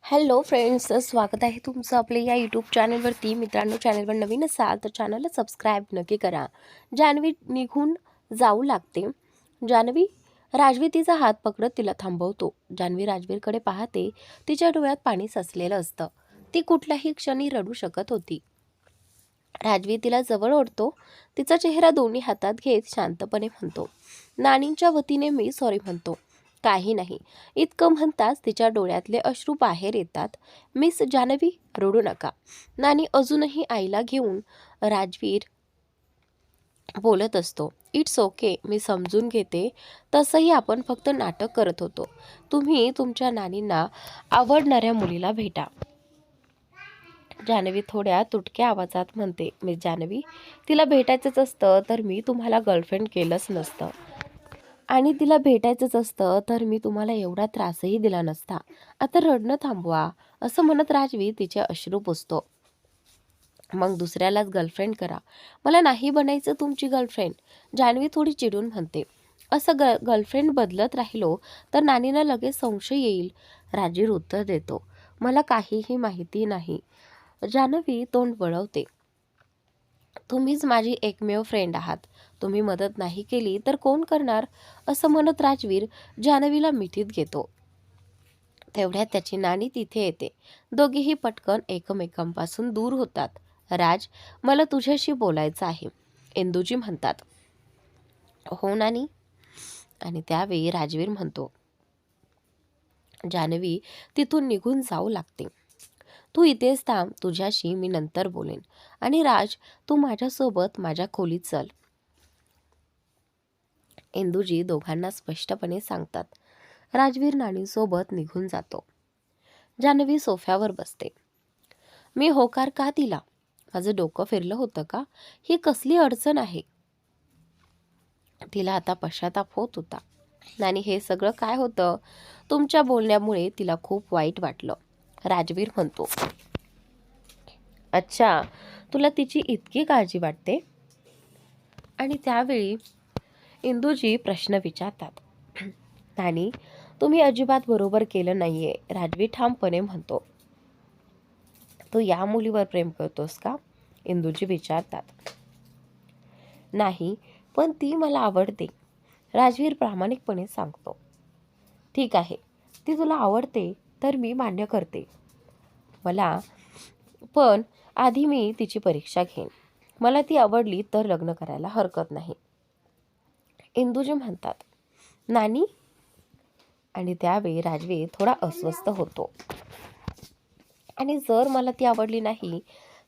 Hello friends, स्वागत आहे तुमचं आपल्या या यूट्यूब चॅनलवरती. मित्रांनो, चॅनलवर नवीन असाल तर चॅनलला सबस्क्राईब नक्की करा. जान्हवी निघून जाऊ लागते. जान्हवी राजवीर तिचा हात पकडत तिला थांबवतो. जान्हवी राजवीरकडे पाहते. तिच्या डोळ्यात पाणी साचलेलं असतं. ती कुठल्याही क्षणी रडू शकत होती. राजवीर तिला जवळ ओढतो. तिचा चेहरा दोन्ही हातात घेत शांतपणे म्हणतो, नानींच्या वतीने मी सॉरी म्हणतो. काही नाही, इतकं म्हणताच तिच्या डोळ्यातले अश्रू बाहेर येतात. मिस जान्हवी, रडू नका. नानी अजूनही आईला घेऊन राजवीर बोलत असतो. इट्स ओके, मी समजून घेते. तसंही आपण फक्त नाटक करत होतो. तुम्ही तुमच्या नानींना आवडणाऱ्या मुलीला भेटा. जान्हवी थोड्या तुटक्या आवाजात म्हणते, मिस जान्हवी, तिला भेटायचंच असतं तर मी तुम्हाला गर्लफ्रेंड केलंच नसतं. आणि तिला भेटायचंच असतं तर मी तुम्हाला एवढा त्रासही दिला नसता. आता रडणं थांबवा. असं म्हणत राजवीर तिचे अश्रू पुसतो. मग दुसऱ्यालाच गर्लफ्रेंड करा. मला नाही बनायचं तुमची गर्लफ्रेंड. जान्हवी थोडी चिडून म्हणते. असं गर्लफ्रेंड बदलत राहिलो तर नानीला लगेच संशय येईल. राजवीर उत्तर देतो, मला काहीही माहिती नाही. जान्हवी तोंड वळवते. तुम्हीच माझी एकमेव फ्रेंड आहात. तुम्ही मदत नाही केली तर कोण करणार. असं म्हणत राजवीर जान्हवीला मिठीत घेतो. तेवढ्यात त्याची नानी तिथे येते. दोघेही पटकन एकमेकांपासून दूर होतात. राज, मला तुझ्याशी बोलायचं आहे, इंदूजी म्हणतात. हो नानी. आणि त्यावेळी राजवीर म्हणतो. जान्हवी तिथून निघून जाऊ लागते. तू इथेच थांब, तुझ्याशी मी नंतर बोलेन. आणि राज, तू माझ्यासोबत माझ्या खोलीत चल. इंदूजी दोघांना स्पष्टपणे सांगतात. राजवीर नानीसोबत निघून जातो. जान्हवी सोफ्यावर बसते. मी होकार का दिला? माझं डोकं फिरलं होतं का? ही कसली अडचण आहे? तिला आता पश्चाताप होत होता. नानी, हे सगळं काय होतं? तुमच्या बोलण्यामुळे तिला खूप वाईट वाटलं. राजवीर म्हणतो. अच्छा, तुला तिची इतकी काळजी वाटते? आणि त्यावेळी इंदूजी प्रश्न विचारतात. नानी, तुम्ही अजिबात बरोबर केलं नाहीये, राजवीर ठामपणे म्हणतो. तू या मुलीवर प्रेम करतोस का? इंदूजी विचारतात. नाही, पण ती मला आवडते, राजवीर प्रामाणिकपणे सांगतो. ठीक आहे, ती तुला आवडते तर मी मान्य करते. मला पण आधी मी तिची परीक्षा घेईन. मला ती आवडली तर लग्न करायला हरकत नाही. इंदूजी म्हणतात. नानी. आणि त्यावेळी राजवीर थोडा अस्वस्थ होतो. आणि जर मला ती आवडली नाही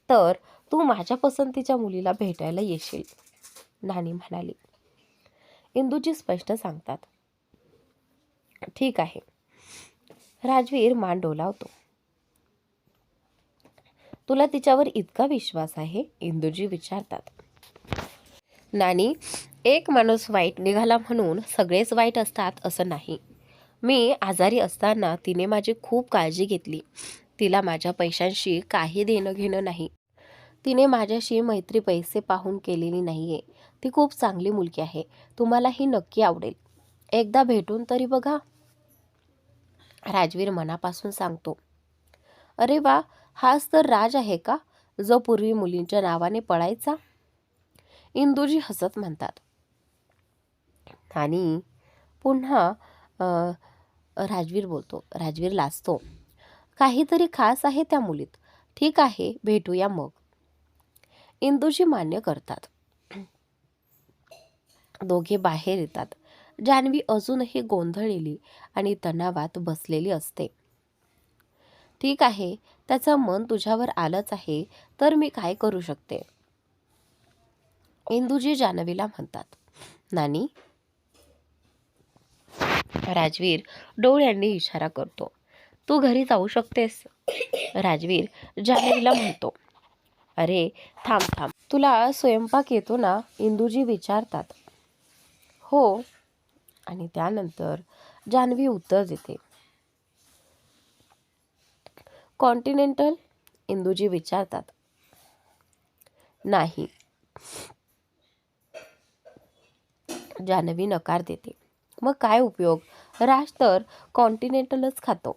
तर तू माझ्या पसंतीच्या मुलीला भेटायला येशील, नानी म्हणाली. इंदूजी स्पष्ट सांगतात. ठीक आहे. राजवीर मान डोलावतो. तुला तिच्यावर इतका विश्वास आहे? इंदूजी विचारतात. नानी, एक माणूस वाईट निघाला म्हणून सगळेच वाईट असतात असं नाही. मी आजारी असताना तिने माझी खूप काळजी घेतली. तिला माझ्या पैशांशी काही देणं घेणं नाही. तिने माझ्याशी मैत्री पैसे पाहून केलेली नाहीये. ती खूप चांगली मुलगी आहे. तुम्हालाही नक्की आवडेल. एकदा भेटून तरी बघा. राजवीर मनापासून सांगतो. अरे वा, हाच तर राज आहे का, जो पूर्वी मुलींच्या नावाने पळायचा? इंदूजी हसत म्हणतात. आणि पुन्हा राजवीर बोलतो. राजवीर लाजतो. काहीतरी खास आहे त्या मुलीत. ठीक आहे, भेटूया मग. इंदूजी मान्य करतात. दोघे बाहेर येतात. जान्हवी अजूनही गोंधळलेली आणि तणावात बसलेली असते. ठीक आहे, त्याचं मन तुझ्यावर आलंच आहे तर मी काय करू शकते? इंदूजी जान्हवीला म्हणतात. नानी. राजवीर डोळ्यांनी इशारा करतो. तू घरी जाऊ शकतेस. राजवीर जान्हवीला म्हणतो. अरे थांब थांब, तुला स्वयंपाक येतो ना? इंदूजी विचारतात. हो. आणि त्यानंतर जान्हवी उत्तर देते. कॉन्टिनेंटल? इंदूजी विचारतात. नाही. जान्हवी नकार देते. मग काय उपयोग? राज तर कॉन्टिनेंटलच खातो.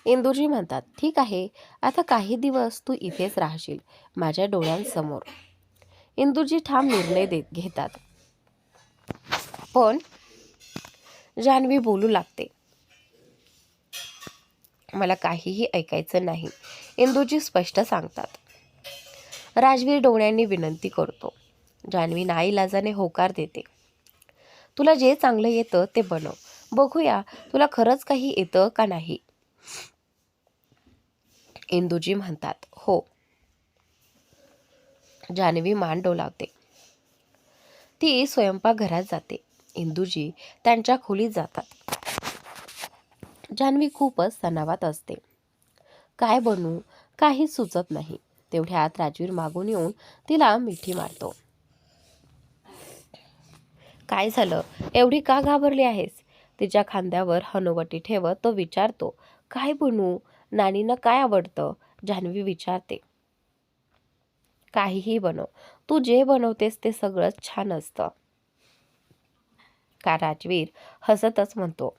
इंदुजी म्हणतात, ठीक आहे, आता काही दिवस तू इथेच राहशील माझ्या डोळ्यांसमोर. इंदुजी ठाम निर्णय घेतात. पण जान्हवी बोलू लागते, मला काहीही ऐकायचं नाही. इंदुजी स्पष्ट सांगतात. राजवीर डोळ्यांनी विनंती करतो. जान्हवी नाईलाजाने होकार देते. तुला जे चांगलं येतं ते बनव. बघूया तुला खरंच काही येतं का नाही. इंदुजी म्हणतात, हो. जान्हवी मान डोलावते. ती स्वयंपाकघरात जाते. इंदुजी त्यांच्या खोलीत जातात. जान्हवी खूपच तणावात असते. काय बनवू काही सुचत नाही. तेवढ्यात राजवीर मागून येऊन तिला मिठी मारतो. काय झालं, एवढी का घाबरली आहेस. तिच्या खांद्यावर हनुवटी ठेवत तो विचारतो. काय बनवू, नानींना काय आवडतं. जान्हवी विचारते. काहीही बनव, तू जे बनवतेस ते सगळंच छान असतं. का राजवीर हसतच म्हणतो.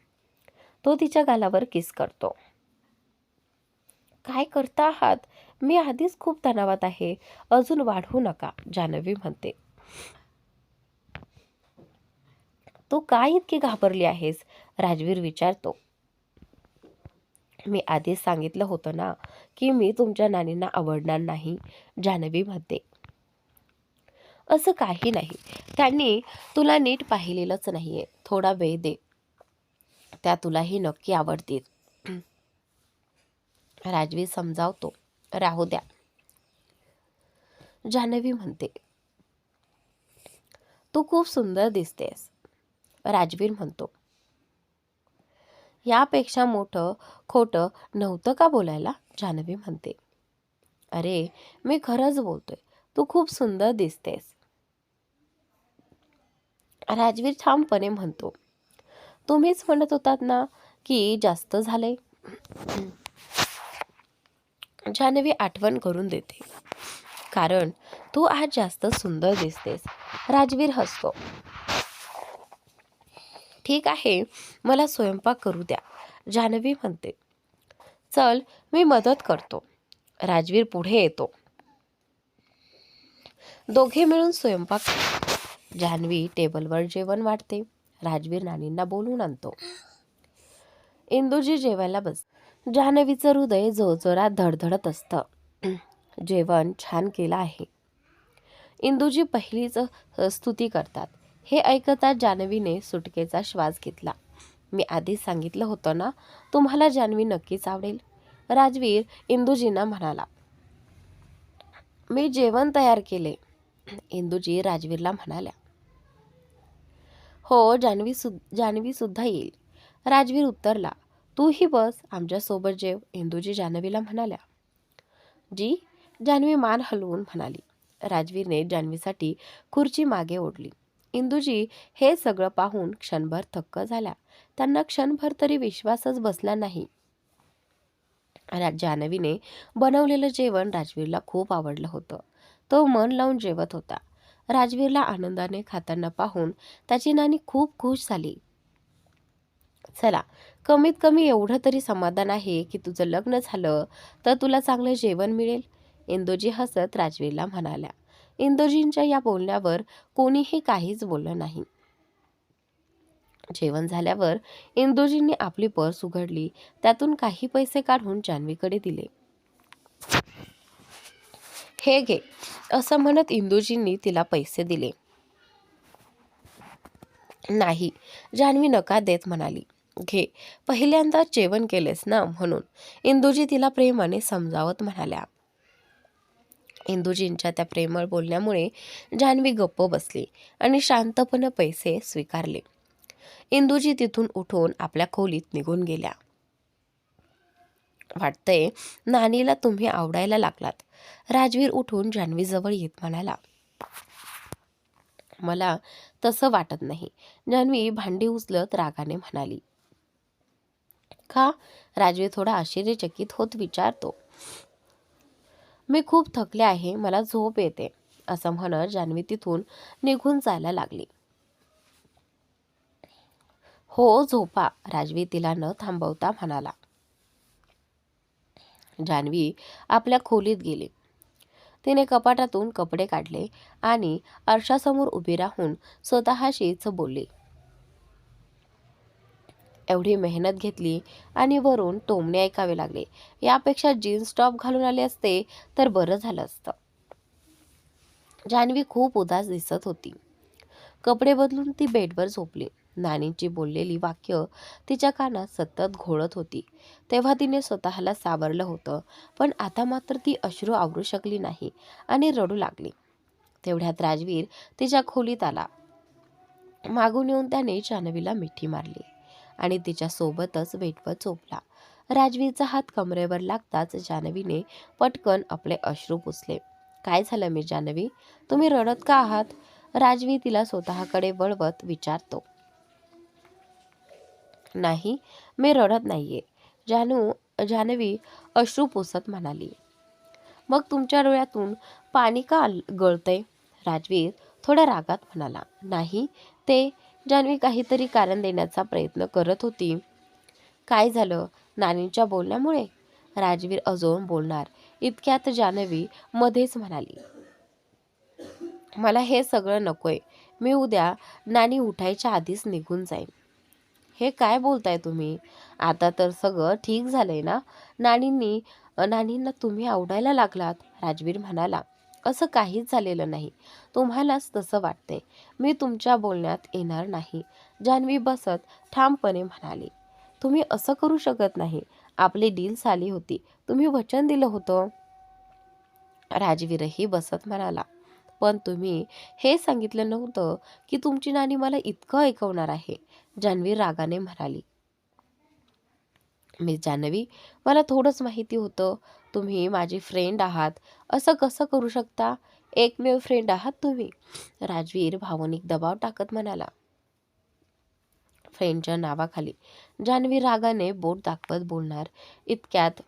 तो तिच्या गालावर किस करतो. काय करता आहात, मी आधीच खूप तणावात आहे, अजून वाढवू नका. जान्हवी म्हणते. तू काय इतकी घाबरली आहेस. राजवीर विचारतो. मी आधीच सांगितलं होतं ना की मी तुमच्या नानींना आवडणार नाही. जान्हवी म्हणते. असं काही नाही, त्यांनी तुला नीट पाहिलेलंच नाहीये. थोडा वेळ दे, त्या तुलाही नक्की आवडतील. राजवीर समजावतो. राहू द्या. जान्हवी म्हणते. तू खूप सुंदर दिसतेस. राजवीर म्हणतो. यापेक्षा मोठं खोटं नव्हतं का बोलायला. जान्हवी म्हणते. अरे मी खरंच बोलतोय, तू खूप सुंदर दिसतेस. राजवीर ठामपणे म्हणतो. तुम्हीच म्हणत होतात ना की जास्त झाले. जान्हवी आठवण करून देते. कारण तू आज जास्त सुंदर दिसतेस. राजवीर हसतो. ठीक आहे, मला स्वयंपाक करू द्या. जान्हवी म्हणते. चल मी मदत करतो. राजवीर पुढे येतो. दोघे मिळून स्वयंपाक. जान्हवी टेबलवर जेवण वाढते. राजवीर नानींना बोलून आणतो. इंदुजी जेवायला बस. जान्हवीचं हृदय जोरजोरात धडधडत असतं. जेवण छान केलं आहे. इंदुजी पहिलीच स्तुती करतात. हे ऐकताच जान्हवीने सुटकेचा श्वास घेतला. मी आधीच सांगितलं होतं ना तुम्हाला जान्हवी नक्कीच आवडेल. राजवीर इंदुजींना म्हणाला. मी जेवण तयार केले. इंदुजी राजवीरला म्हणाल्या. हो, जान्हवी सुद्धा येईल. राजवीर उत्तरला. तूही बस आमच्यासोबत जेव. इंदुजी जान्हवीला म्हणाल्या. जी. जान्हवी मान हलवून म्हणाली. राजवीरने जान्हवीसाठी खुर्ची मागे ओढली. इंदुजी हे सगळं पाहून क्षणभर थक्क झाल्या. त्यांना क्षणभर तरी विश्वासच बसला नाही. जान्हवीने बनवलेलं जेवण राजवीरला खूप आवडलं होतं. तो मन लावून जेवत होता. राजवीरला आनंदाने खाताना पाहून त्याची नानी खूप खुश झाली. चला, कमीत कमी एवढं तरी समाधान आहे की तुझं लग्न झालं तर तुला चांगलं जेवण मिळेल. इंदुजी हसत राजवीरला म्हणाल्या. इंदुजींच्या या बोलण्यावर कोणीही काहीच बोललं नाही. जेवण झाल्यावर इंदुजींनी आपली पर्स उघडली. त्यातून काही पैसे काढून जान्हवीकडे दिले. हे घे, असं म्हणत इंदुजींनी तिला पैसे दिले. नाही, जान्हवी नकार देत म्हणाली. घे, पहिल्यांदाच जेवण केलेस ना म्हणून. इंदुजी तिला प्रेमाने समजावत म्हणाल्या. इंदुजींच्या त्या प्रेमळ बोलण्यामुळे जान्हवी गप्प बसली आणि शांतपणे पैसे स्वीकारले. इंदुजी तिथून उठून आपल्या खोलीत निघून गेल्या. वाटतंय नानीला तुम्ही आवडायला लागलात. राजवीर उठून जान्हवीजवळ येत म्हणाला. मला तसं वाटत नाही. जान्हवी भांडी उचलत रागाने म्हणाली. का. राजवीर थोडा आश्चर्यचकित होत विचारतो. मी खूप थकले आहे, मला झोप येते. असं म्हणत जान्हवी तिथून निघून जायला लागली. हो झोपा. राजवीर तिला न थांबवता म्हणाला. जान्हवी आपल्या खोलीत गेली. तिने कपाटातून कपडे काढले आणि आरशासमोर उभी राहून स्वतःशीच बोलली, एवढी मेहनत घेतली आणि वरून टोमणे ऐकावे लागले. यापेक्षा जीन्स टॉप घालून आले असते तर बरं झालं असतं. जान्हवी खूप उदास दिसत होती. कपडे बदलून ती बेडवर झोपली. नानींची बोललेली वाक्य तिच्या कानात सतत घोळत होती. तेव्हा तिने स्वतःला सावरलं होतं, पण आता मात्र ती अश्रू आवरू शकली नाही आणि रडू लागली. तेवढ्यात राजवीर तिच्या खोलीत आला. मागून येऊन त्याने जान्हवीला मिठी मारली आणि तिच्या सोबतच बेडवर झोपला. राजवीरचा हात कमरेवर लागताच जान्हवीने पटकन आपले अश्रू पुसले. काय झालं मी जान्हवी, तुम्ही रडत का आहात? राजवीर तिला स्वतःकडे वळवत विचारतो. नाही, मी रडत नाहीये, जान्हवी अश्रू पुसत म्हणाली. मग तुमच्या डोळ्यातून पाणी का गळतंय? राजवीर थोड्या रागात म्हणाला. नाही, ते जान्हवी काहीतरी कारण देण्याचा प्रयत्न करत होती. काय झालं? नानींच्या बोलण्यामुळे? राजवीर अजून बोलणार इतक्यात जान्हवी मध्येच म्हणाली, मला हे सगळं नकोय. मी उद्या नानी उठायच्या आधीच निघून जाईन. हे काय बोलताय तुम्ही? आता तर सगळं ठीक झालंय ना? नानींना तुम्ही आवडायला लागलात, राजवीर म्हणाला. असं काहीच झालेलं नाही. तुम्हालाच तसं वाटतंय. मी तुमच्या बोलण्यात येणार नाही, जान्हवी बसत ठामपणे म्हणाली. तुम्ही असं करू शकत नाही. आपली डील झाली होती. तुम्ही वचन दिलं होतं. राजवीरही बसत म्हणाला. पण तुम्ही हे सांगितलं नव्हतं की तुमची नानी मला इतकं ऐकवणार आहे, जान्हवी रागाने म्हणाली. मिस जान्हवी, मला थोडंच माहिती होतं. तुम्ही माझी फ्रेंड आहात. असं कसं करू शकता? एकमेव फ्रेंड आहात तुम्ही, राजवीर भावनिक दबाव टाकत म्हणाला. फ्रेंडच्या नावाखाली, जान्हवी रागाने बोट दाखवत बोलणार इतक्यात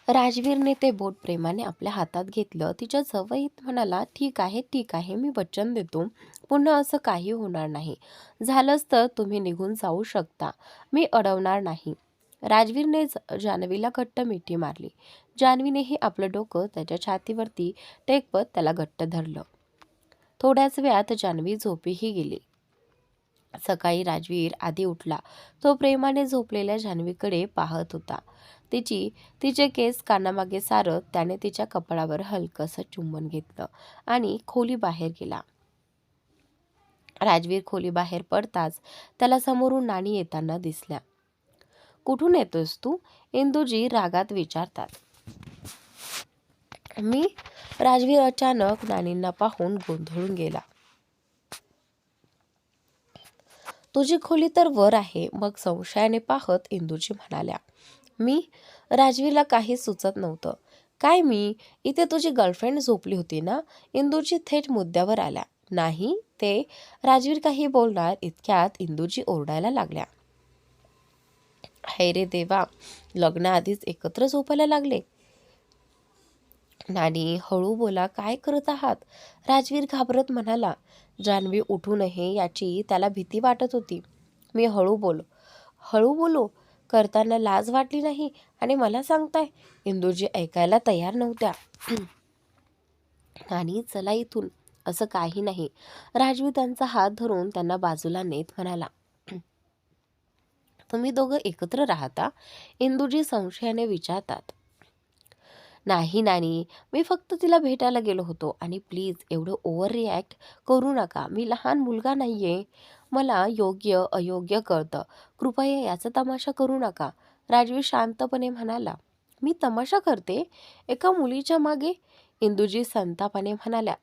राजवीरने ते बोट प्रेमाने आपल्या हातात घेतलं. तिच्या जवळीत म्हणाला, ठीक आहे ठीक आहे, मी वचन देतो, पुन्हा असं काही होणार नाही. झालंच तर तुम्ही निघून जाऊ शकता, मी अडवणार नाही. राजवीरने जान्हवीला घट्ट मिठी मारली. जान्हवीनेही आपलं डोकं त्याच्या छातीवरती टेकवत त्याला घट्ट धरलं. थोड्याच वेळात जान्हवी झोपीही गेली. सकाळी राजवीर आधी उठला. तो प्रेमाने झोपलेल्या जान्हवीकडे पाहत होता. तिचे केस कानामागे सारत त्याने तिच्या कपाळावर हलकंसं चुंबन घेतलं आणि खोली बाहेर गेला. राजवीर खोली बाहेर पडताच त्याला समोरून नानी येताना दिसल्या. कुठून येतोस तू? इंदुजी रागात विचारतात. मी? राजवीर अचानक नानींना पाहून गोंधळून गेला. तुझी खोली तर वर आहे. मग संशयाने पाहत इंदुजी म्हणाल्या. मी? राजवीरला काही सुचत नव्हतं. काय मी? इथे तुझी गर्लफ्रेंड झोपली होती ना? इंदुजी थेट मुद्द्यावर आल्या. नाही, ते राजवीर काही बोलणार इतक्यात इंदुजी ओरडायला लागल्या. हाय रे देवा, लग्नाआधीच एकत्र झोपायला लागले. नानी, हळू बोला, काय करत आहात? राजवीर घाबरत म्हणाला. जान्हवी उठू नये याची त्याला भीती वाटत होती. मी हळू बोलू करताना लाज वाटली नाही आणि मला सांगताय? इंदुजी ऐकायला तयार नव्हत्या. आणि चला इथून, असं काही नाही. राजवीर त्यांचा हात धरून त्यांना बाजूला नेत म्हणाला. तुम्ही दोघं एकत्र राहता? इंदुजी संशयाने विचारतात. नाही नानी, मी फक्त तिला भेटायला गेलो होतो. आणि प्लीज एवढं ओव्हर रिॲक्ट करू नका. मी लहान मुलगा नाहीये. मला योग्य अयोग्य कळतं. कृपया याचा तमाशा करू नका, राजवीर शांतपणे म्हणाला. मी तमाशा करते एका मुलीच्या मागे? इंदुजी संतापाने म्हणाल्या.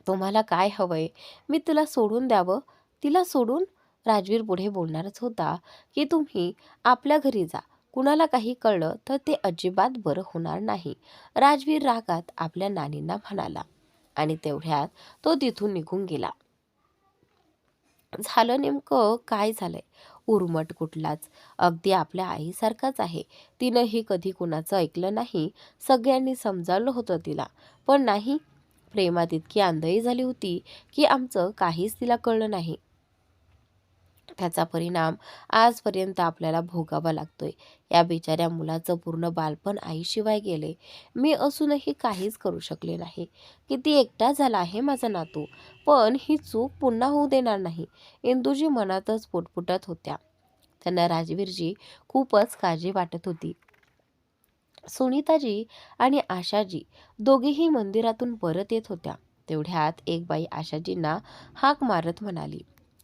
तुम्हाला काय हवंय? मी तिला सोडून द्यावं? तिला सोडून? राजवीर पुढे बोलणारच होता की तुम्ही आपल्या घरी जा. कुणाला काही कळलं तर ते अजिबात बरं होणार नाही, राजवीर रागात आपल्या नानींना म्हणाला. आणि तेवढ्यात तो तिथून निघून गेला. झालं नेमकं काय झालंय? उर्मट कुठलाच, अगदी आपल्या आईसारखाच आहे. तिनंही कधी कुणाचं ऐकलं नाही. सगळ्यांनी समजावलं होतं तिला, पण नाही. प्रेमात इतकी आंधळी झाली होती की आमचं काहीच तिला कळलं नाही. त्याचा परिणाम आजपर्यंत आपल्याला भोगावा लागतोय. या बिचाऱ्या मुलाचं पूर्ण बालपण आईशिवाय गेले. मी असूनही काहीच करू शकले नाही. किती एकटा झाला आहे माझा नातू. पण ही चूक पुन्हा होऊ देणार नाही. इंदूजी मनातच पुटपुटत होत्या. त्यांना राजवीरची खूपच काळजी वाटत होती. सुनीताजी आणि आशाजी दोघीही मंदिरातून परत येत होत्या. तेवढ्यात एक बाई आशाजींना हाक मारत म्हणाली,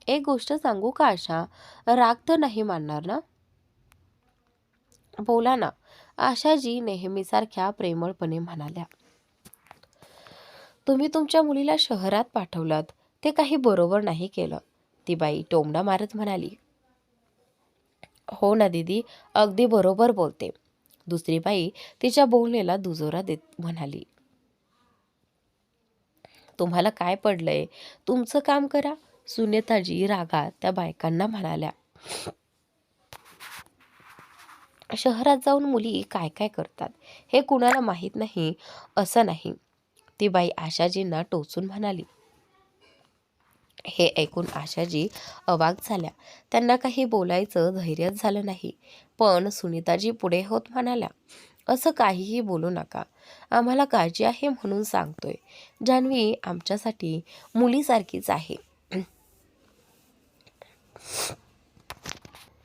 एक गोष्ट सांगू का आशा? राग तर नाही मानणार ना? बोला ना. आशाजी नेहमीसारख्या प्रेमळपणे म्हणाल्या. तुम्ही तुमच्या मुलीला शहरात पाठवलात, ते काही बरोबर नाही केलं. ती बाई टोमणा मारत म्हणाली. हो ना दीदी, अगदी बरोबर बोलते. दुसरी बाई तिच्या बोलण्याला दुजोरा देत म्हणाली. तुम्हाला काय पडलंय? तुमचं काम करा. सुनेताजी रागात त्या बायकांना म्हणाल्या. शहरात जाऊन मुली काय काय करतात हे कुणाला माहीत नाही असं नाही. ती बाई आशाजींना टोचून म्हणाली. हे ऐकून आशाजी अवाक झाल्या. त्यांना काही बोलायचं धैर्यच झालं नाही. पण सुनीताजी पुढे होत म्हणाल्या, असं काहीही बोलू नका. आम्हाला काळजी आहे म्हणून सांगतोय. जान्हवी आमच्यासाठी मुलीसारखीच आहे.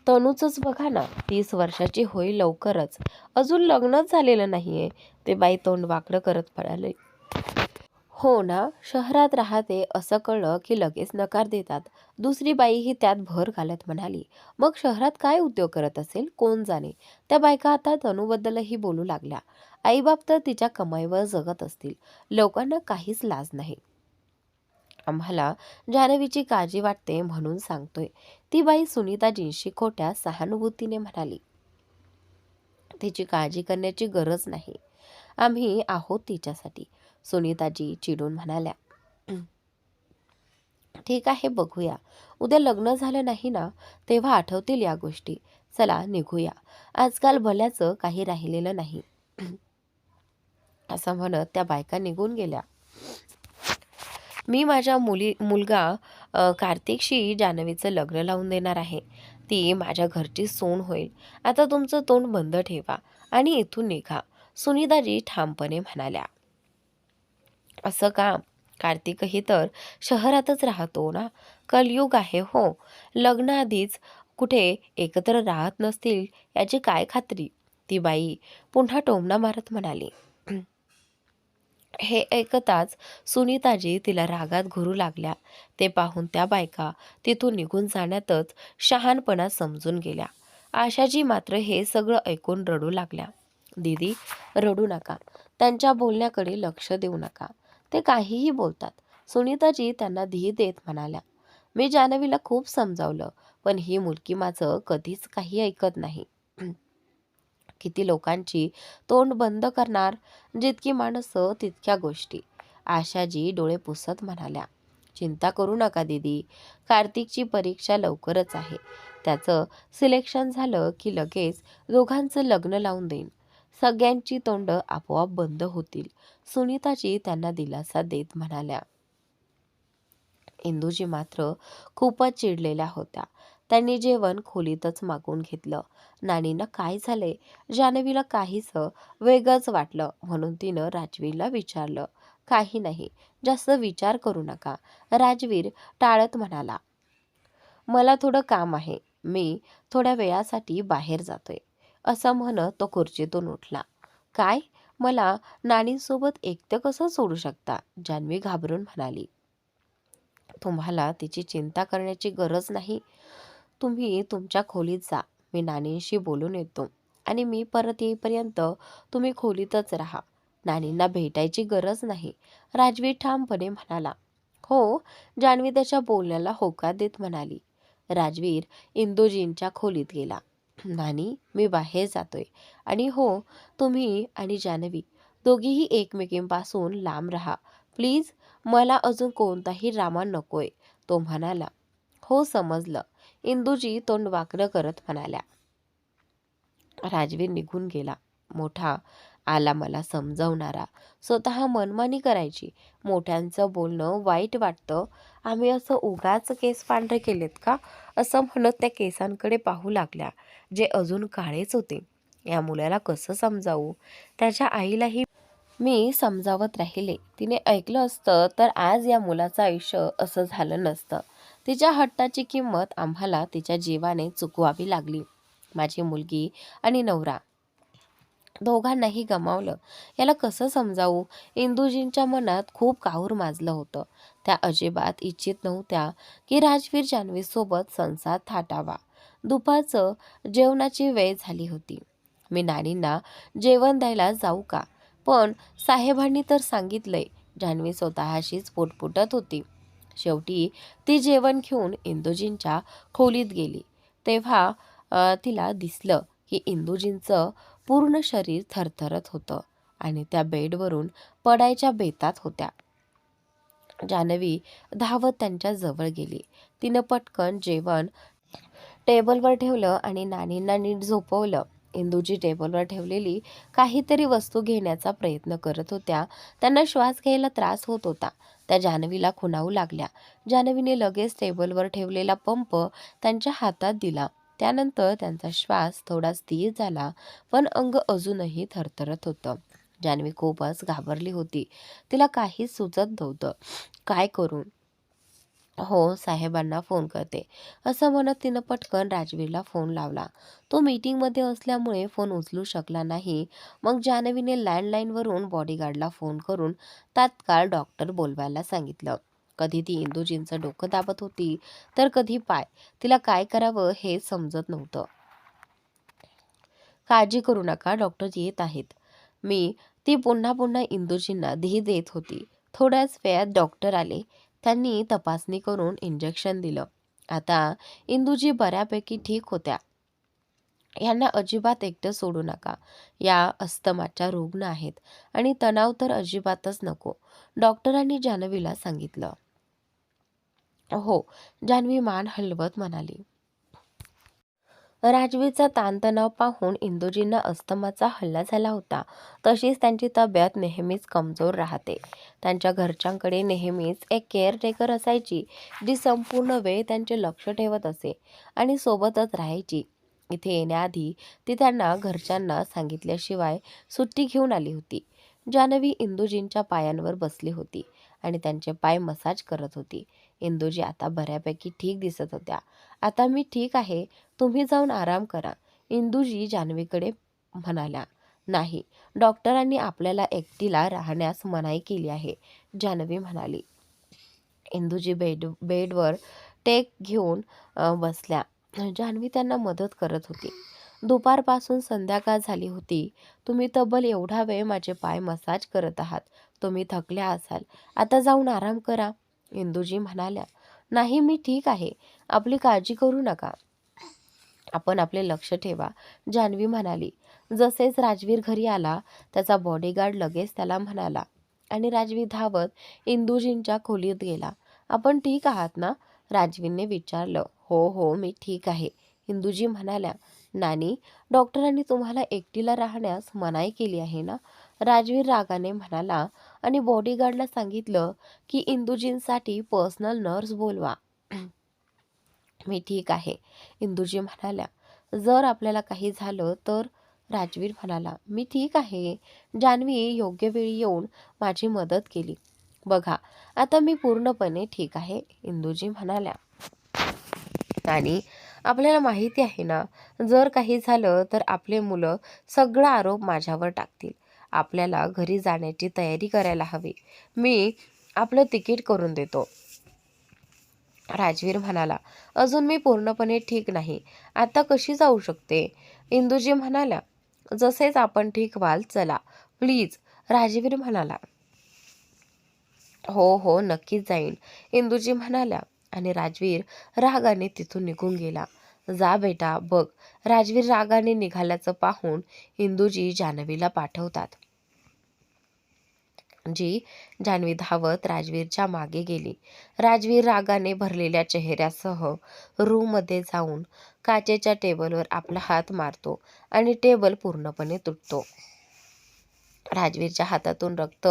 तनूचंच बघा ना, 30 वर्षाची होईल लवकरच. अजून लग्नच झालेलं नाहीये. ते बाई तोंड वाकडं करत म्हणाले. हो ना, शहरात राहते असं कळलं की लगेच नकार देतात. दुसरी बाईही त्यात भर घालत म्हणाली. मग शहरात काय उद्योग करत असेल कोण जाणे. त्या बायका आता तनूबद्दलही बोलू लागल्या. आईबाप तर तिच्या कमाईवर जगत असतील. लोकांना काहीच लाज नाही. आम्हाला जान्हवीची काळजी वाटते म्हणून सांगतोय. ती बाई सुनीताजींशी खोट्या सहानुभूतीने म्हणाली. तिची काळजी करण्याची गरज नाही. आम्ही आहोत तिच्यासाठी. सुनीताजी चिडून म्हणाल्या. ठीक आहे, बघूया. उद्या लग्न झालं नाही ना, तेव्हा आठवतील या गोष्टी. चला निघूया. आजकाल भल्याचं काही राहिलेलं नाही. असं म्हणत त्या बायका निघून गेल्या. मी माझ्या मुलगा कार्तिकशी जान्हवीचं लग्न लावून देणार आहे. ती माझ्या घरची सून होईल. आता तुमचं तोंड बंद ठेवा आणि इथून निघा, सुनीताजी ठामपणे म्हणाल्या. असं का? कार्तिकही तर शहरातच राहतो ना. कलयुग आहे हो. लग्नाआधीच कुठे एकत्र राहत नसतील याची काय खात्री? ती बाई पुन्हा टोमणा मारत म्हणाली. हे ऐकताच सुनीताजी तिला रागात घुरू लागल्या. ते पाहून त्या बायका तिथून निघून जाण्यातच शहाणपणा समजून गेल्या. आशाजी मात्र हे सगळं ऐकून रडू लागल्या. दीदी, रडू नका. त्यांच्या बोलण्याकडे लक्ष देऊ नका. ते काहीही बोलतात. सुनीताजी त्यांना धीर देत म्हणाल्या. मी जान्हवीला खूप समजावलं, पण ही मुलगी माझं कधीच काही ऐकत नाही. किती लोकांची तोंड बंद करणार. जितकी माणसं तितक्या गोष्टी. आशाजी डोळे पुसत म्हणाल्या. चिंता करू नका दीदी. कार्तिकची परीक्षा लवकरच आहे. त्याचं सिलेक्शन झालं की लगेच दोघांचं लग्न लावून देईन. सगळ्यांची तोंड आपोआप बंद होतील. सुनीताजी त्यांना दिलासा देत म्हणाल्या. इंदूजी मात्र खूपच चिडलेल्या होत्या. त्यांनी जेवण खोलीतच मागून घेतलं. नानींना काय झाले? जान्हवीला काहीच वेगळंच वाटलं म्हणून तिनं राजवीरला विचारलं. काही नाही, जास्त विचार करू नका. राजवीर टाळत म्हणाला. मला थोडं काम आहे. मी थोड्या वेळासाठी बाहेर जातोय. असं म्हणत तो खुर्चीतून उठला. काय? मला नानींसोबत एकटं कसं सोडू शकता? जान्हवी घाबरून म्हणाली. तुम्हाला तिची चिंता करण्याची गरज नाही. तुम्ही तुमच्या खोलीत जा. मी नानींशी बोलून येतो आणि मी परत येईपर्यंत तुम्ही खोलीतच राहा. नानींना भेटायची गरज नाही, राजवीर ठामपणे म्हणाला. हो, जान्हवी त्याच्या बोलण्याला होकार देत म्हणाली. राजवीर इंदूजींच्या खोलीत गेला. नानी, मी बाहेर जातोय. आणि हो, तुम्ही आणि जान्हवी दोघीही एकमेकींपासून लांब राहा. प्लीज. मला अजून कोणताही ड्रामा नकोय, तो म्हणाला. हो, समजलं. इंदूजी तोंड वाकडं करत म्हणाल्या. राजवीर निघून गेला. मोठा आला मला समजावणारा. स्वतः मनमानी करायची. मोठ्यांचं बोलणं वाईट वाटतं. आम्ही असं उगाच केस पांढरे केलेत का, असं म्हणत त्या केसांकडे पाहू लागल्या, जे अजून काळेच होते. या मुलाला कसं समजावू? त्याच्या आईलाही मी समजावत राहिले. तिने ऐकलं असतं तर आज या मुलाचं आयुष्य असं झालं नसतं. तिच्या हट्टाची किंमत आम्हाला तिच्या जीवाने चुकवावी लागली. माझी मुलगी आणि नवरा दोघांनाही गमावलं. याला कसं समजावू? इंदुजींच्या मनात खूप काहूर माजलं होतं. त्या अजिबात इच्छित नव्हत्या की राजवीर जान्हवीसोबत संसार थाटावा. दुपारचं जेवणाची वेळ झाली होती. मी नानींना जेवण द्यायला जाऊ का? पण साहेबांनी तर सांगितलंय. जान्हवी स्वतःशीच पुटपुटत होती. शेवटी ती जेवण घेऊन इंदुजींच्या खोलीत गेली. तेव्हा तिला दिसलं की इंदुजींचं पूर्ण शरीर थरथरत होतं आणि त्या बेडवरून पडायच्या बेतात होत्या. जान्हवी धावत त्यांच्या जवळ गेली. तिनं पटकन जेवण टेबलवर ठेवलं आणि नानींना नीट झोपवलं. इंदुजी टेबलवर ठेवलेली काहीतरी वस्तू घेण्याचा प्रयत्न करत होत्या. त्यांना श्वास घ्यायला त्रास होत होता. त्या जान्हवीला खुणावू लागल्या. जान्हवीने लगेच टेबलवर ठेवलेला पंप त्यांच्या हातात दिला. त्यानंतर त्यांचा श्वास थोडा स्थिर झाला, पण अंग अजूनही थरथरत होतं. जान्हवी खूपच घाबरली होती. तिला काहीच सुचत नव्हतं. काय करू? हो, साहेबांना फोन करते, असं म्हणत तिनं पटकन राजवीरला फोन लावला. तो मीटिंगमध्ये असल्यामुळे फोन उचलू शकला नाही. मग जान्हवीने लँडलाईनवरून बॉडीगार्डला फोन करून तात्काळ डॉक्टर बोलवायला सांगितलं. कधी ती इंदुजींचं डोकं दाबत होती, तर कधी पाय. तिला काय करावं हे समजत नव्हतं. काळजी करू नका, डॉक्टर येत आहेत. ती पुन्हा पुन्हा इंदुजींना धीर देत होती. थोड्याच वेळात डॉक्टर आले. त्यांनी तपासणी करून इंजेक्शन दिलं. आता इंदुजी बऱ्यापैकी ठीक होत्या. यांना अजिबात एकटं सोडू नका. या अस्थमाच्या रुग्ण आहेत आणि तणाव तर अजिबातच नको, डॉक्टरांनी जान्हवीला सांगितलं. हो, जान्हवी मान हलवत म्हणाली. राजवीरचा ताणतणाव पाहून इंदुजींना अस्थमाचा हल्ला झाला होता. तशीच त्यांची तब्येत नेहमीच कमजोर राहते. त्यांच्या घरच्यांकडे नेहमीच एक केअरटेकर असायची, जी संपूर्ण वेळ त्यांचे लक्ष ठेवत असे आणि सोबतच राहायची. इथे येण्याआधी ती त्यांना घरच्यांना सांगितल्याशिवाय सुट्टी घेऊन आली होती. जान्हवी इंदुजींच्या पायांवर बसली होती आणि त्यांचे पाय मसाज करत होती. इंदुजी आता बऱ्यापैकी ठीक दिसत होत्या. आता मी ठीक आहे, तुम्ही जाऊन आराम करा, इंदुजी जान्हवीकडे म्हणाल्या. नाही, डॉक्टरांनी आपल्याला एकटीला राहण्यास मनाई केली आहे, जान्हवी म्हणाली. इंदुजी बेडवर टेक घेऊन बसल्या. जान्हवी त्यांना मदत करत होती. दुपारपासून संध्याकाळ झाली होती. तुम्ही तब्बल एवढा वेळ माझे पाय मसाज करत आहात. तुम्ही थकल्या असाल. आता जाऊन आराम करा, इंदुजी म्हणाल्या. नाही, मी ठीक आहे. आपली काळजी करू नका. आपण आपले लक्ष ठेवा, जान्हवी म्हणाली. जसेच राजवीर घरी आला, त्याचा बॉडीगार्ड लगेच त्याला म्हणाला आणि राजवीर धावत इंदुजींच्या खोलीत गेला. आपण ठीक आहात ना, राजवीरने विचारलं. हो हो, मी ठीक आहे, इंदुजी म्हणाल्या. नानी, डॉक्टरांनी तुम्हाला एकटीला राहण्यास मनाई केली आहे ना, राजवीर रागाने म्हणाला आणि बॉडीगार्डला सांगितलं की इंदुजींसाठी पर्सनल नर्स बोलवा. मी ठीक आहे, इंदुजी म्हणाल्या. जर आपल्याला काही झालं तर, राजवीर म्हणाला. मी ठीक आहे. जान्हवी योग्य वेळी येऊन माझी मदत केली. बघा, आता मी पूर्णपणे ठीक आहे, इंदुजी म्हणाल्या. आणि आपल्याला माहिती आहे ना, जर काही झालं तर आपले मुलं सगळा आरोप माझ्यावर टाकतील. आपल्याला घरी जाण्याची तयारी करायला हवी. मी आपलं तिकीट करून देतो, राजवीर म्हणाला. अजून मी पूर्णपणे ठीक नाही. आता कशी जाऊ शकते, इंदुजी म्हणाल्या. जसेच आपण ठीक व्हाल, चला प्लीज, राजवीर म्हणाला. हो हो, नक्कीच जाईन, इंदुजी म्हणाल्या आणि राजवीर रागाने तिथून निघून गेला. जा बेटा, बघ, राजवीर रागाने निघाल्याचं पाहून इंदुजी जान्हवीला पाठवतात. जान्हवी धावत राजवीरच्या मागे गेली. राजवीर रागाने भरलेल्या चेहऱ्यासह रूममध्ये जाऊन काचेच्या टेबलवर आपला हात मारतो आणि टेबल पूर्णपणे तुटतो. राजवीरच्या हातातून रक्त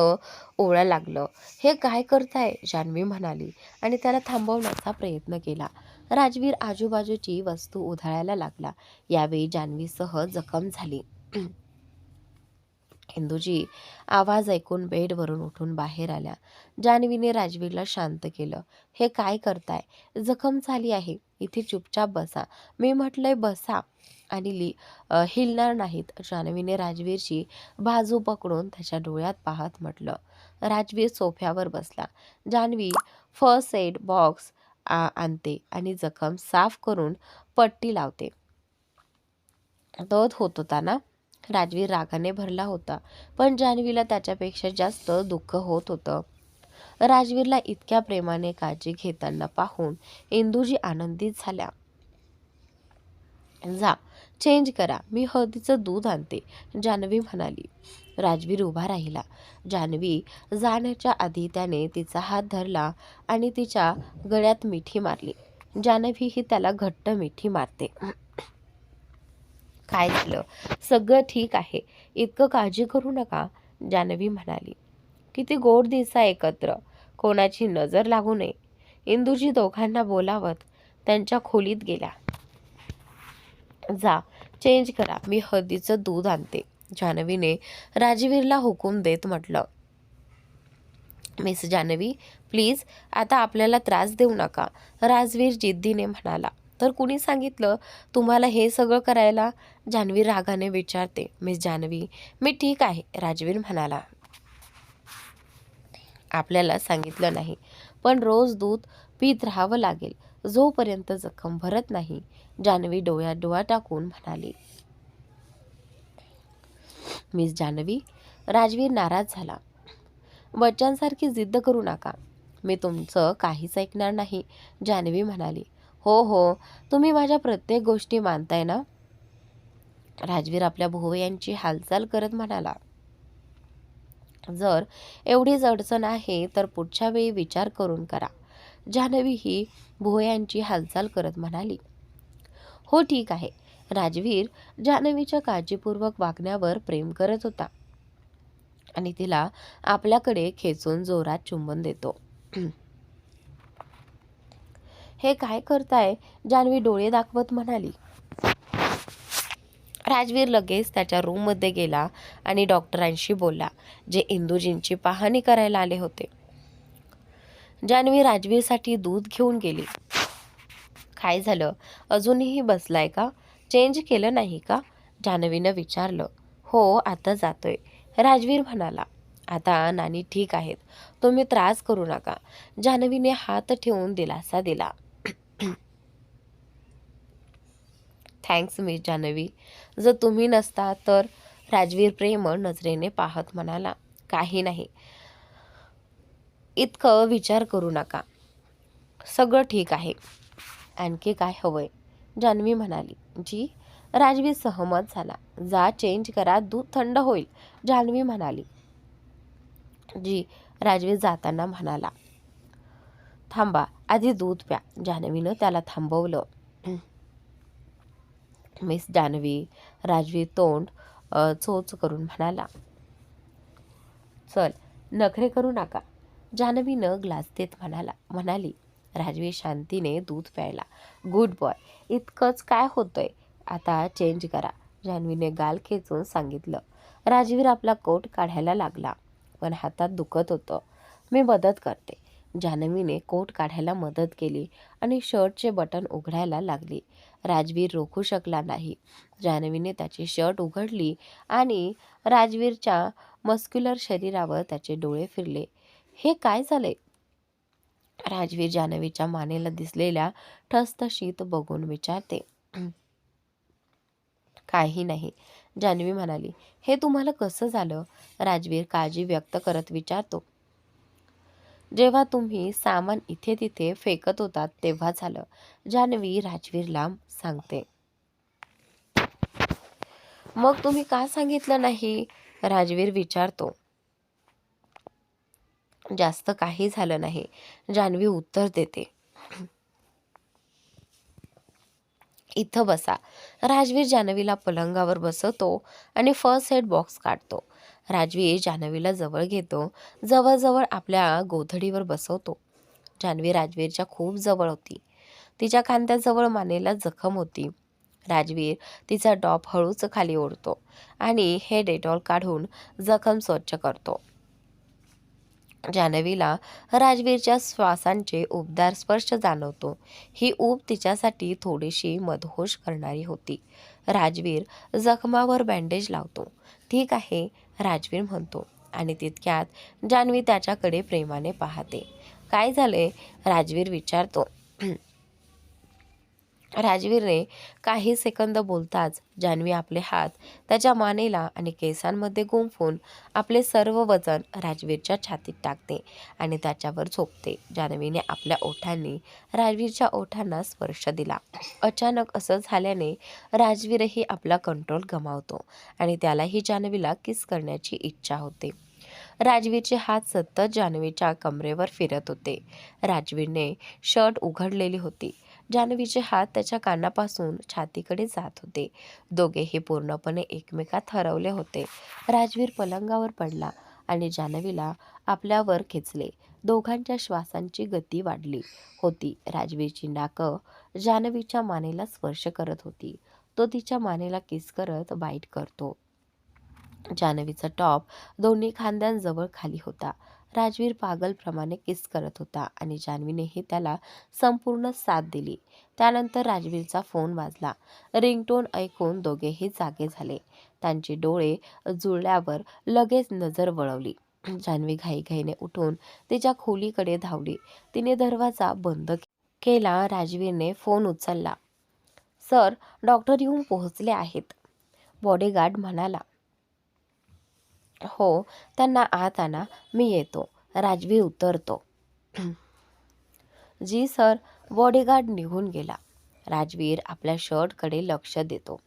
ओळा लागलं. हे काय करताय, जान्हवी म्हणाली आणि त्याला थांबवण्याचा प्रयत्न केला. राजवीर आजूबाजूची वस्तू उधळायला लागला. यावेळी जान्हवीसह जखम झाली. इंदूजी आवाज ऐकून बेडवरून उठून बाहेर आल्या. जान्हवीने राजवीरला शांत केलं. हे काय करताय, जखम झाली आहे, इथे चुपचाप बसा, मी म्हटलंय बसा. आणि हिलणार नाहीत. जान्हवीने राजवीरची बाजू पकडून त्याच्या डोळ्यात पाहत म्हटलं. राजवीर सोफ्यावर बसला. जान्हवी फर्स्ट एड बॉक्स आणते आणि जखम साफ करून पट्टी लावते. दर्द होत होता ना. राजवीर रागाने भरला होता, पण जान्हवीला त्याच्यापेक्षा जास्त दुःख होत होतं. राजवीरला इतक्या प्रेमाने काळजी घेताना पाहून इंदूजी आनंदित झाल्या. जा चेंज करा, मी हळदीचं दूध आणते, जान्हवी म्हणाली. राजवीर उभा राहिला. जान्हवी जाण्याच्या आधी त्याने तिचा हात धरला आणि तिच्या गळ्यात मिठी मारली. जान्हवी ही त्याला घट्ट मिठी मारते. काय झालं, सगळं ठीक आहे, इतकं काळजी करू नका, जान्हवी म्हणाली. किती गोड दिसा एकत्र, कोणाची नजर लागू नये. इंदूजी दोघांना बोलावत त्यांच्या खोलीत गेल्या. जा चेंज करा, मी हळदीचं दूध आणते, जान्हवीने राजवीरला हुकूम देत म्हटलं. मिस जान्हवी प्लीज, आता आपल्याला त्रास देऊ नका, राजवीर जिद्दीने म्हणाला. तर कुणी सांगितलं तुम्हाला हे सगळं करायला, जान्हवी रागाने विचारते. मिस जान्हवी मी ठीक आहे, राजवीर म्हणाला. आपल्याला सांगितलं नाही, पण रोज दूध पीत राहावं लागेल जोपर्यंत जखम भरत नाही, जान्हवी डोळ्यात डोळा टाकून म्हणाली. मिस जान्हवी, राजवीर नाराज झाला. बच्चांसारखी जिद्द करू नका, मी तुमचं काहीच ऐकणार नाही, जान्हवी म्हणाली. हो हो, तुम्ही माझ्या प्रत्येक गोष्टी मानताय ना, राजवीर आपल्या भुवयांची हालचाल करत म्हणाला. जर एवढीच अडचण आहे तर पुढच्या वेळी विचार करून करा, जान्हवी ही भुवयांची हालचाल करत म्हणाली. हो ठीक आहे. राजवीर जान्हवीच्या काळजीपूर्वक वागण्यावर प्रेम करत होता आणि तिला आपल्याकडे खेचून जोरात चुंबन देतो. हे काय करताय, जान्हवी डोळे दाखवत म्हणाली. राजवीर लगेच त्याच्या रूममध्ये गेला आणि डॉक्टरांशी बोलला, जे इंदूजींची पाहणी करायला आले होते. जान्हवी राजवीरसाठी दूध घेऊन गेली. काय झालं, अजूनही बसलाय का, चेंज केलं नाही का, जान्हवीनं विचारलं. हो आता जातोय, राजवीर म्हणाला. आता नानी ठीक आहेत, तुम्ही त्रास करू नका, जान्हवीने हात ठेवून दिलासा दिला. थँक्स मिस जान्हवी, जर तुम्ही नसता तर, राजवीर प्रेम नजरेने पाहत म्हणाला. काही नाही, इतकं विचार करू नका, सगळं ठीक आहे. आणखी काय हवंय, जान्हवी म्हणाली. जी, राजवीर सहमत झाला. जा चेंज करा, दूध थंड होईल, जान्हवी म्हणाली. जी, राजवीर जाताना म्हणाला. थांबा, आधी दूध प्या, जान्हवीनं त्याला थांबवलं. मिस जान्हवी, राजवीर तोंड चोच करून म्हणाला. चल, नखरे करू नका, जान्हवीनं ग्लास देत म्हणाली. राजवीर शांतीने दूध प्यायला. गुड बॉय, इतकंच काय होतंय, आता चेंज करा, जान्हवीने गाल खेचून सांगितलं. राजवीर आपला कोट काढायला लागला, पण हातात दुखत होतं. मी मदत करते, जान्हवीने कोट काढायला मदत केली आणि शर्टचे बटन उघडायला लागली. राजवीर रोखू शकला नाही. जान्हवीने त्याची शर्ट उघडली आणि राजवीरच्या मस्क्युलर शरीरावर त्याचे डोळे फिरले. हे काय झाले, राजवीर जान्हवीच्या मानेला दिसलेल्या ठसठशीत बघून विचारते. काही नाही, जान्हवी म्हणाली. हे तुम्हाला कसं झालं, राजवीर काळजी व्यक्त करत विचारतो. जेव्हा तुम्ही सामान इथे तिथे फेकत होतात तेव्हा झालं, जान्हवी राजवीरला सांगते. मग तुम्ही का सांगितलं नाही, राजवीर विचारतो. जास्त काही झालं नाही, जान्हवी उत्तर देते. इथं बसा, राजवीर जान्हवीला पलंगावर बसवतो आणि फर्स्ट एड बॉक्स काढतो. राजवीर जान्हवीला जवळ घेतो, जवळजवळ आपल्या गोधडीवर बसवतो. जान्हवी राजवीरच्या खूप जवळ होती. तिच्या खांद्याजवळ मानेला जखम होती. राजवीर तिचा टॉप हळूच खाली ओढतो आणि हे डेटॉल काढून जखम स्वच्छ करतो. जान्हवीला राजवीरच्या श्वासांचे उबदार स्पर्श जाणवतो. ही ऊब तिच्यासाठी थोडीशी मदहोश करणारी होती. राजवीर जखमावर बँडेज लावतो. ठीक आहे, राजवीर म्हणतो आणि तितक्यात जान्हवी त्याच्याकडे प्रेमाने पाहते. काय झाले? राजवीर विचारतो. राजवीरने काही सेकंद बोलताच जान्हवी आपले हात त्याच्या मानेला आणि केसांमध्ये गुंफून आपले सर्व वजन राजवीरच्या छातीत टाकते आणि त्याच्यावर झोपते. जान्हवीने आपल्या ओठांनी राजवीरच्या ओठांना स्पर्श दिला. अचानक असं झाल्याने राजवीरही आपला कंट्रोल गमावतो आणि त्यालाही जान्हवीला किस करण्याची इच्छा होते. राजवीरचे हात सतत जान्हवीच्या कमरेवर फिरत होते. राजवीरने शर्ट उघडलेली होती. जान्हवीचे हात त्याच्या कानापासून छातीकडे जात होते. दोघेही पूर्णपणे एकमेकात हरवले होते. राजवीर पलंगावर पडला आणि जान्हवीला आपल्यावर खेचले. दोघांच्या श्वासांची गती वाढली होती. राजवीरची नाकं जान्हवीच्या मानेला स्पर्श करत होती. तो तिच्या मानेला किस करत बाईट करतो. जान्हवीचा टॉप दोन्ही खांद्यांजवळ खाली होता. राजवीर पागलप्रमाणे किस करत होता आणि जान्हवीनेही त्याला संपूर्ण साथ दिली. त्यानंतर राजवीरचा फोन वाजला. रिंगटोन ऐकून दोघेही जागे झाले. त्यांचे डोळे जुळल्यावर लगेच नजर वळवली. जान्हवी घाईघाईने उठून तिच्या खोलीकडे धावली. तिने दरवाजा बंद केला. राजवीरने फोन उचलला. सर, डॉक्टर येऊन पोहोचले आहेत, बॉडीगार्ड म्हणाला. हो, त्यांना आत आणा, मी येतो, राजवीर उतरतो. जी सर. बॉडीगार्ड निघून गेला. राजवीर आपल्या शर्टकडे लक्ष देतो.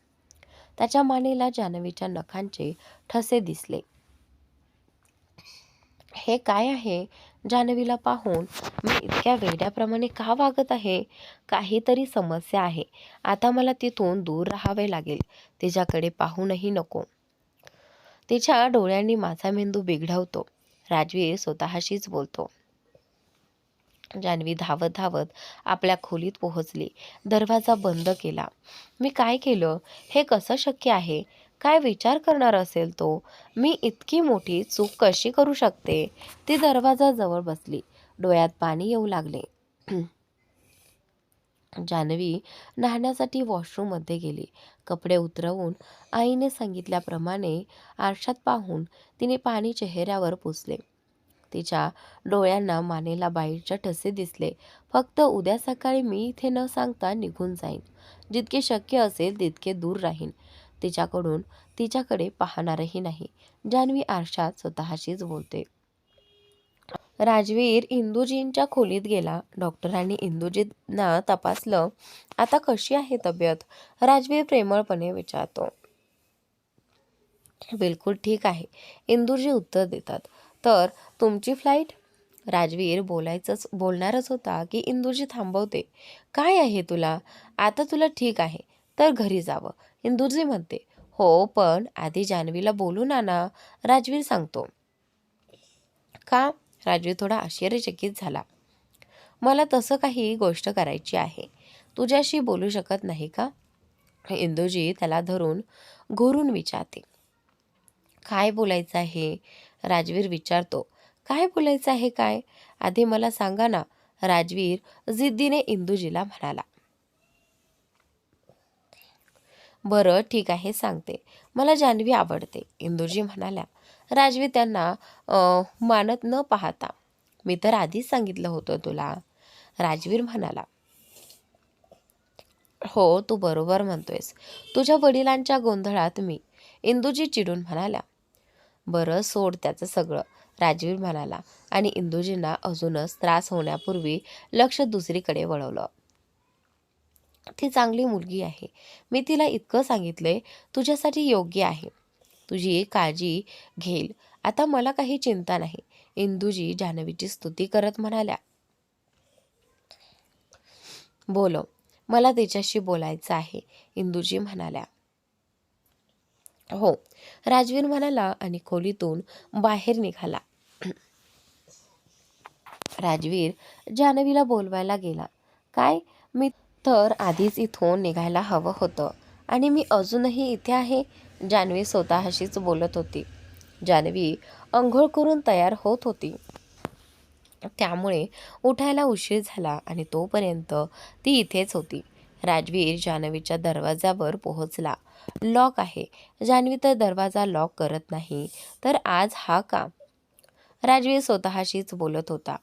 त्याच्या मानेला जान्हवीच्या नखांचे ठसे दिसले. हे काय आहे? जान्हवीला पाहून मी इतक्या वेड्याप्रमाणे का वागत आहे? काहीतरी समस्या आहे. आता मला तिथून दूर राहावे लागेल. तिच्याकडे पाहूनही नको. तिच्या डोळ्यांनी माझा मेंदू बिघडवतो, राजवीर स्वतःशीच बोलतो. जान्हवी धावत धावत आपल्या खोलीत पोहोचली. दरवाजा बंद केला. मी काय केलं? हे कसं शक्य आहे? काय विचार करणार असेल तो? मी इतकी मोठी चूक कशी करू शकते? ती दरवाजाजवळ बसली. डोळ्यात पाणी येऊ लागले. जान्हवी न्हाण्यासाठी वॉशरूममध्ये गेली. कपडे उतरवून आईने सांगितल्याप्रमाणे आरशात पाहून तिने पाणी चेहऱ्यावर पुसले. तिच्या डोळ्यांना मानेला बाईटचे ठसे दिसले. फक्त उद्या सकाळी मी इथे न सांगता निघून जाईन. जितके शक्य असेल तितके दूर राहीन. तिच्याकडे पाहणारही नाही. जान्हवी आरशात स्वतःशीच बोलते. राजवीर इंदुजींच्या खोलीत गेला. डॉक्टरांनी इंदुजींना तपासलं. आता कशी आहे तब्येत? राजवीर प्रेमळपणे विचारतो. बिलकुल ठीक आहे, इंदुजी उत्तर देतात. तर तुमची फ्लाईट? राजवीर बोलणारच होता की इंदुजी थांबवते. काय आहे तुला? आता तुला ठीक आहे तर घरी जावं, इंदुजी म्हणते. हो, पण आधी जान्हवीला बोलून आणा, राजवीर सांगतो. का? राजवीर थोडा आश्चर्यचकित झाला. मला तसं काही गोष्ट करायची आहे. तुझ्याशी बोलू शकत नाही का? इंदुजी त्याला धरून घोरून विचारते. काय बोलायचं आहे? राजवीर विचारतो. काय बोलायचं आहे काय? आधी मला सांगा ना, राजवीर जिद्दीने इंदुजीला म्हणाला. बरं ठीक आहे, सांगते. मला जान्हवी आवडते, इंदुजी म्हणाल्या. राजवीर त्यांना मानत न पाहता. मी तर आधीच सांगितलं होतं तुला, राजवीर म्हणाला. हो, तू बरोबर म्हणतोयस. तुझ्या वडिलांच्या गोंधळात मी, इंदुजी चिडून म्हणाल्या. बरं सोड त्याचं सगळं, राजवीर म्हणाला आणि इंदुजींना अजूनच त्रास होण्यापूर्वी लक्ष दुसरीकडे वळवलं. ती चांगली मुलगी आहे. मी तिला इतकं सांगितलंय, तुझ्यासाठी योग्य आहे. तुझी काळजी घेईल. आता मला काही चिंता नाही, इंदुजी जान्हवीची स्तुती करत म्हणाल्या. बोलो, मला तिच्याशी बोलायचं आहे, इंदुजी म्हणाल्या. हो, राजवीर म्हणाला आणि खोलीतून बाहेर निघाला. राजवीर जान्हवीला बोलवायला गेला. काय, मी तर आधीच इथून निघायला हवं होतं आणि मी अजूनही इथे आहे, जान्हवी स्वतःशीच बोलत होती. जान्हवी अंघोळ करून तयार होत होती, त्यामुळे उठायला उशीर झाला आणि तोपर्यंत ती इथेच होती. राजवीर जान्हवीच्या दरवाजावर पोहोचला. लॉक आहे. जान्हवी तर दरवाजा लॉक करत नाही, तर आज हा का? राजवीर स्वतःशीच बोलत होता.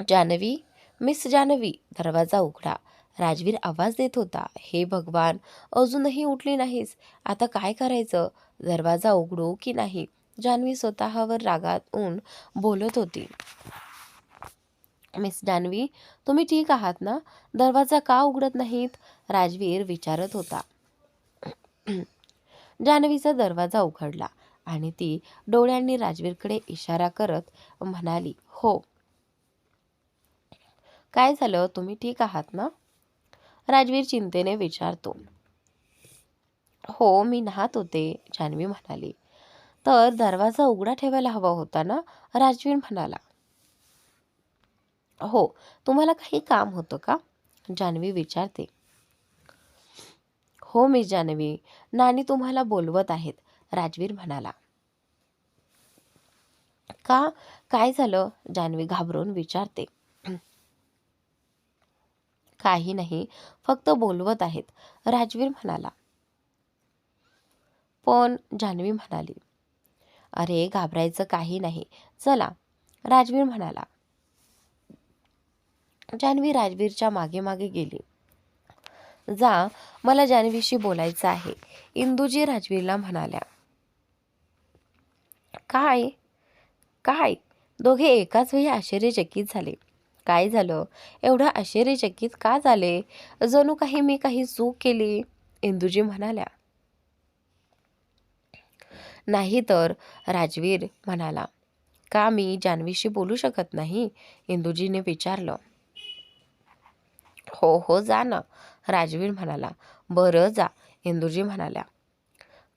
जान्हवी, मिस जान्हवी, दरवाजा उघडा. राजवीर आवाज देत होता. हे भगवान, अजूनही उठली नाहीस. आता काय करायचं? दरवाजा उघडू की नाही? जान्हवी स्वतःवर रागावून बोलत होती. मिस जान्हवी, तुम्ही ठीक आहात ना? दरवाजा का उघडत नाहीत? राजवीर विचारत होता. जान्हवीचा दरवाजा उघडला आणि ती डोळ्यांनी राजवीरकडे इशारा करत म्हणाली, हो. काय झालं, तुम्ही ठीक आहात ना? राजवीर चिंतेने विचारतो. हो, मी नहात होते, जान्हवी म्हणाली. तर दरवाजा उघडा ठेवायला हवा होता ना? राजवीर म्हणाला. हो, तुम्हाला काही काम होतं का? जान्हवी विचारते. हो मिस जान्हवी, नानी तुम्हाला बोलवत आहेत, राजवीर म्हणाला. का, काय झालं? जान्हवी घाबरून विचारते. काही नाही, फक्त बोलवत आहेत, राजवीर म्हणाला. पण, जान्हवी म्हणाली. अरे घाबरायचं काही नाही, चला, राजवीर म्हणाला. जान्हवी राजवीरच्या मागे मागे गेली. जा, मला जान्हवीशी बोलायचं आहे, इंदुजी राजवीरला म्हणाल्या. काय, काय? दोघे एकाच वेळी आश्चर्यचकित झाले. काय झालं? एवढं आश्चर्यचकित का झाले? जणू काही मी काही चूक केली, इंदुजी म्हणाल्या. नाही तर, राजवीर म्हणाला. का मी जान्हवीशी बोलू शकत नाही? इंदुजीने विचारलं. हो हो, जा ना, राजवीर म्हणाला. बरं जा, इंदुजी म्हणाल्या.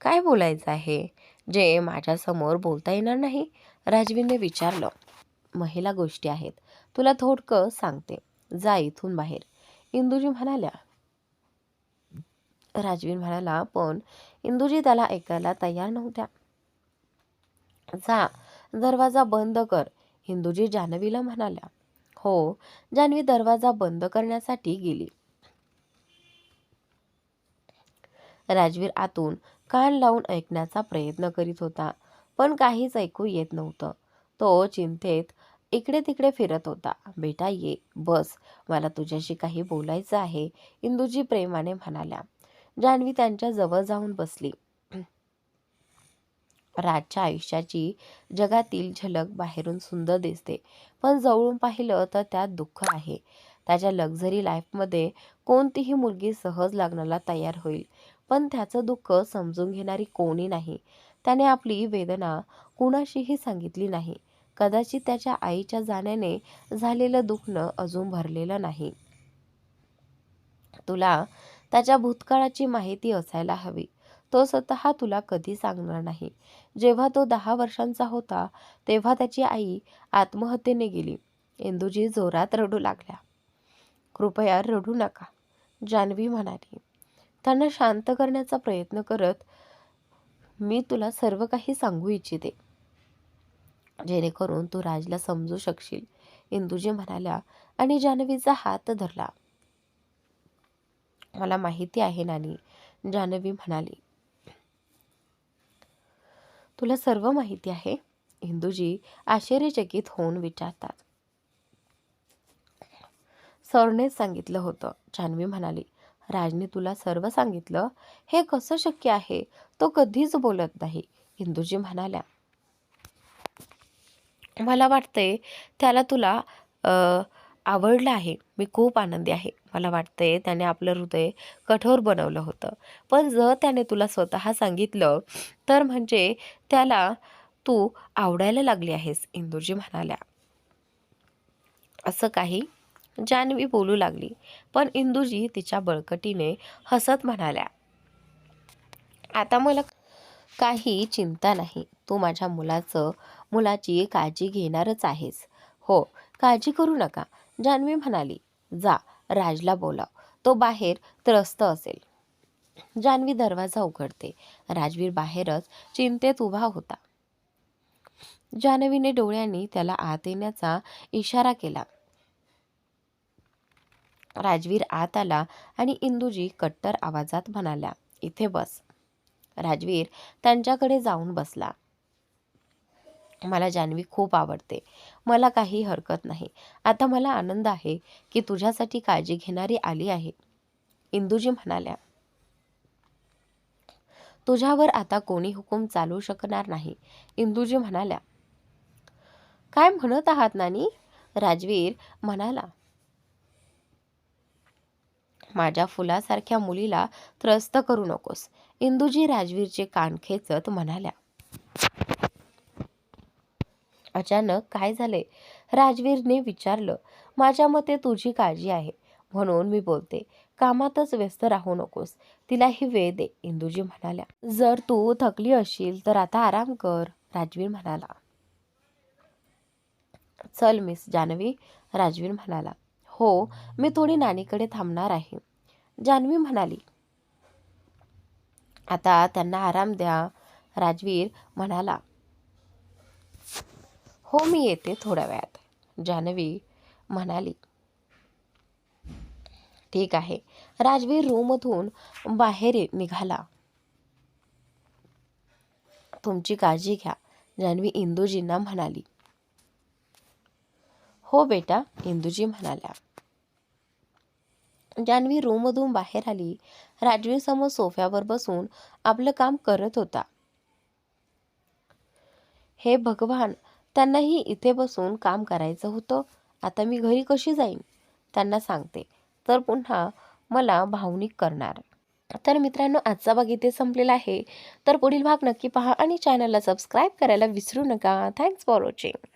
काय बोलायचं आहे, जे माझ्यासमोर बोलता येणार नाही? राजवीरने विचारलं. महिला गोष्टी आहेत, तुला थोडकं सांगते, जा इथून बाहेर, इंदुजी म्हणाल्या. राजवीर म्हणाला, पण इंदुजी त्याला ऐकायला तयार नव्हत्या. जा, दरवाजा बंद कर, इंदुजी जान्हवीला म्हणाल्या. हो, जान्हवी दरवाजा बंद करण्यासाठी गेली. राजवीर आतून कान लावून ऐकण्याचा प्रयत्न करीत होता, पण काहीच ऐकू येत नव्हतं. तो चिंतेत इकडे तिकडे फिरत होता. बेटा ये, बस, मला तुझ्याशी काही बोलायचं आहे, इंदुजी प्रेमाने म्हणाल्या. जान्हवी त्यांच्या जवळ जाऊन बसली. राजच्या आयुष्याची जगातील झलक बाहेरून सुंदर दिसते, पण जवळून पाहिलं तर त्यात दुःख आहे. त्याच्या लक्झरी लाईफमध्ये कोणतीही मुलगी सहज लग्नाला तयार होईल, पण त्याचं दुःख समजून घेणारी कोणी नाही. त्याने आपली वेदना कुणाशीही सांगितली नाही. कदाचित त्याच्या आईच्या जाण्याने झालेलं दुखणं अजून भरलेलं नाही. तुला त्याच्या भूतकाळाची माहिती असायला हवी. तो स्वतः तुला कधी सांगणार नाही. जेव्हा तो 10 वर्षांचा होता, तेव्हा त्याची आई आत्महत्येने गेली. इंदुजी जोरात रडू लागल्या. कृपया रडू नका, जान्हवी म्हणाली, त्यांना शांत करण्याचा प्रयत्न करत. मी तुला सर्व काही सांगू इच्छिते, जेणेकरून तू राजला समजू शकशील, इंदुजी म्हणाल्या आणि जान्हवीचा हात धरला. मला माहिती आहे नानी, जान्हवी म्हणाली. तुला सर्व माहिती आहे? इंदुजी आश्चर्यचकित होऊन विचारतात. सरनेच सांगितलं होतं, जान्हवी म्हणाली. राजने तुला सर्व सांगितलं? हे कसं शक्य आहे? तो कधीच बोलत नाही, इंदुजी म्हणाल्या. मला वाटतंय त्याला तुला आवडलं आहे. मी खूप आनंदी आहे. मला वाटतंय त्याने आपलं हृदय कठोर बनवलं होतं. पण जर त्याने तुला स्वतः सांगितलं तर म्हणजे त्याला तू आवडायला लागली आहेस, इंदुजी म्हणाल्या. असं काही, जान्हवी बोलू लागली, पण इंदुजी तिच्या बळकटीने हसत म्हणाल्या. आता मला काही चिंता नाही. तू माझ्या मुलाची काळजी घेणारच आहेस. हो, काळजी करू नका, जान्हवी म्हणाली. जा, राजला बोलाव. तो बाहेर त्रस्त असेल. जान्हवी दरवाजा उघडते. राजवीर बाहेरच चिंतेत उभा होता. जान्हवीने डोळ्यांनी त्याला आत येण्याचा इशारा केला. राजवीर आत आला आणि इंदुजी कट्टर आवाजात म्हणाल्या, इथे बस. राजवीर त्यांच्याकडे जाऊन बसला. मला जान्हवी खूप आवडते. मला काही हरकत नाही. आता मला आनंद आहे की तुझ्यासाठी काळजी घेणारी आली आहे. इंदुजी म्हणाल्या, तुझ्यावर आता कोणी हुकूम चालू शकणार नाही. इंदुजी म्हणाल्या, काय म्हणत आहात नानी? राजवीर म्हणाला, माझ्या फुलासारख्या मुलीला त्रस्त करू नकोस. इंदुजी राजवीरचे कान खेचत म्हणाल्या. अचानक काय झाले? राजवीरने विचारलं. माझ्या मते तुझी काळजी आहे म्हणून मी बोलते. कामातच व्यस्त राहू नकोस. तिलाही वेळ दे. इंदुजी म्हणाल्या. जर तू थकली असशील तर आता आराम कर. राजवीर म्हणाला. चल मिस जान्हवी. राजवीर म्हणाला. हो, मी थोडी नानीकडे थांबणार आहे. जान्हवी म्हणाली. आता त्यांना आराम द्या. राजवीर म्हणाला. हो, मी येते थोड्या वेळात. जान्हवी म्हणाली. ठीक आहे. राजवीर रूममधून बाहेर निघाला. तुमची काळजी घ्या. जान्हवी इंदुजींना म्हणाली. हो बेटा, इंदुजी म्हणाल्या. जान्हवी रूममधून बाहेर आली. राजवीर समोर सोफ्यावर बसून आपलं काम करत होता. हे भगवान, त्यांनाही इथे बसून काम करायचं होतं. आता मी घरी कशी जाईन? त्यांना सांगते तर पुन्हा मला भावनिक करणार. तर मित्रांनो, आजचा भाग इथे संपलेला आहे. तर पुढील भाग नक्की पहा आणि चॅनलला सबस्क्राईब करायला विसरू नका. Thanks for watching.